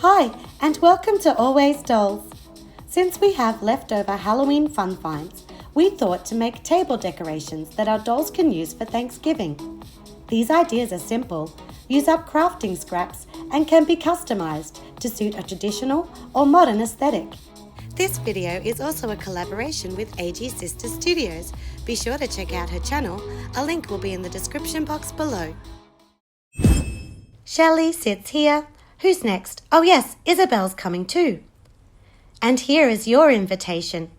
Hi, and welcome to Always Dolls. Since we have leftover Halloween fun finds, we thought to make table decorations that our dolls can use for Thanksgiving. These ideas are simple, use up crafting scraps, and can be customized to suit a traditional or modern aesthetic. This video is also a collaboration with AG Sister Studios. Be sure to check out her channel. A link will be in the description box below. Shelley sits here. Who's next? Oh yes, Isabel's coming too. And here is your invitation.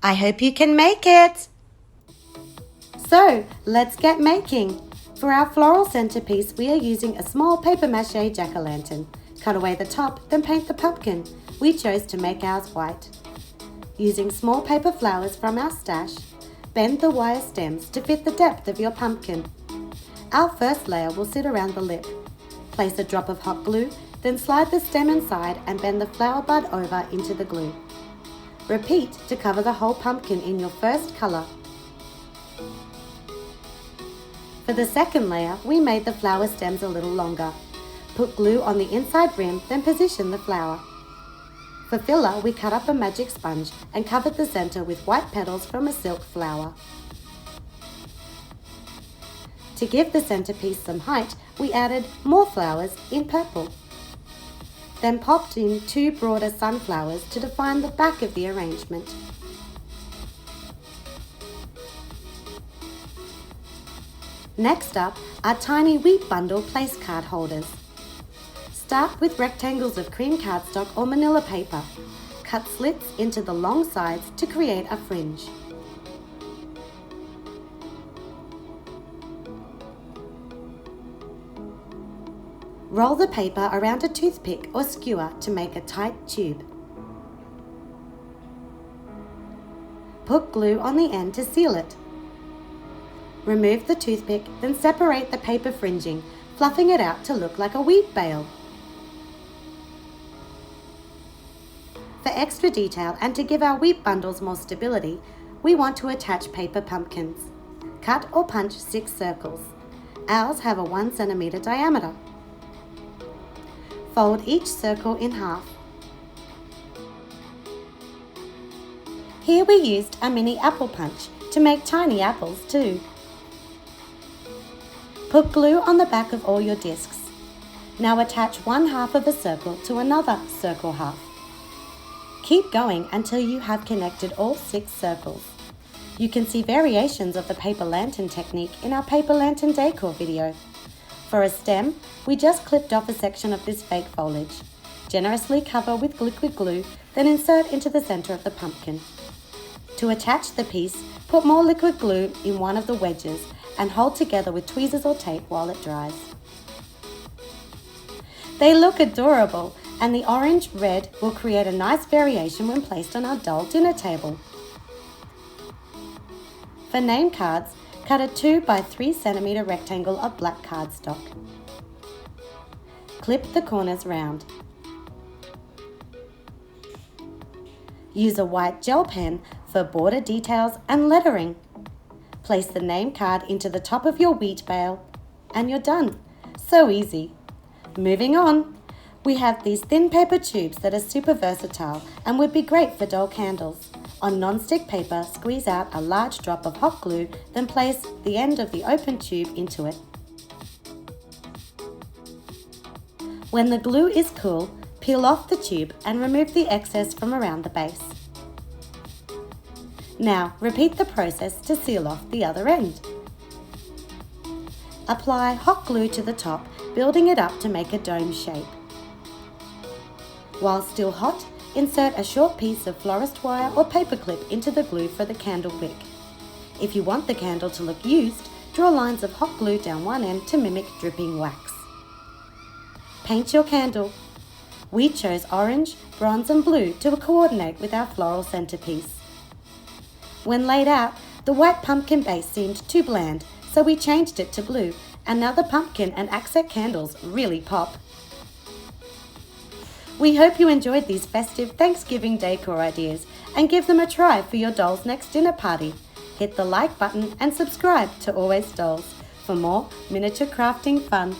I hope you can make it. So, let's get making. For our floral centerpiece, we are using a small paper mache jack-o'-lantern. Cut away the top, then paint the pumpkin. We chose to make ours white. Using small paper flowers from our stash, bend the wire stems to fit the depth of your pumpkin. Our first layer will sit around the lip. Place a drop of hot glue, then slide the stem inside and bend the flower bud over into the glue. Repeat to cover the whole pumpkin in your first colour. For the second layer, we made the flower stems a little longer. Put glue on the inside rim, then position the flower. For filler, we cut up a magic sponge and covered the centre with white petals from a silk flower. To give the centerpiece some height, we added more flowers in purple. Then popped in 2 broader sunflowers to define the back of the arrangement. Next up are tiny wheat bundle place card holders. Start with rectangles of cream cardstock or manila paper. Cut slits into the long sides to create a fringe. Roll the paper around a toothpick or skewer to make a tight tube. Put glue on the end to seal it. Remove the toothpick, then separate the paper fringing, fluffing it out to look like a wheat bale. For extra detail and to give our wheat bundles more stability, we want to attach paper pumpkins. Cut or punch 6 circles. Ours have a 1 centimeter diameter. Fold each circle in half. Here we used a mini apple punch to make tiny apples too. Put glue on the back of all your discs. Now attach one half of a circle to another circle half. Keep going until you have connected all 6 circles. You can see variations of the paper lantern technique in our paper lantern decor video. For a stem, we just clipped off a section of this fake foliage. Generously cover with liquid glue, then insert into the center of the pumpkin. To attach the piece, put more liquid glue in one of the wedges and hold together with tweezers or tape while it dries. They look adorable, and the orange-red will create a nice variation when placed on our doll dinner table. For name cards, cut a 2 by 3 centimeter rectangle of black cardstock. Clip the corners round. Use a white gel pen for border details and lettering. Place the name card into the top of your wheat bale and you're done. So easy. Moving on. We have these thin paper tubes that are super versatile and would be great for doll candles. On non-stick paper, squeeze out a large drop of hot glue, then place the end of the open tube into it. When the glue is cool, peel off the tube and remove the excess from around the base. Now, repeat the process to seal off the other end. Apply hot glue to the top, building it up to make a dome shape. While still hot, insert a short piece of florist wire or paper clip into the glue for the candle wick. If you want the candle to look used, draw lines of hot glue down one end to mimic dripping wax. Paint your candle. We chose orange, bronze and blue to coordinate with our floral centerpiece. When laid out, the white pumpkin base seemed too bland, so we changed it to blue, and now the pumpkin and accent candles really pop. We hope you enjoyed these festive Thanksgiving decor ideas and give them a try for your doll's next dinner party. Hit the like button and subscribe to Always Dolls for more miniature crafting fun.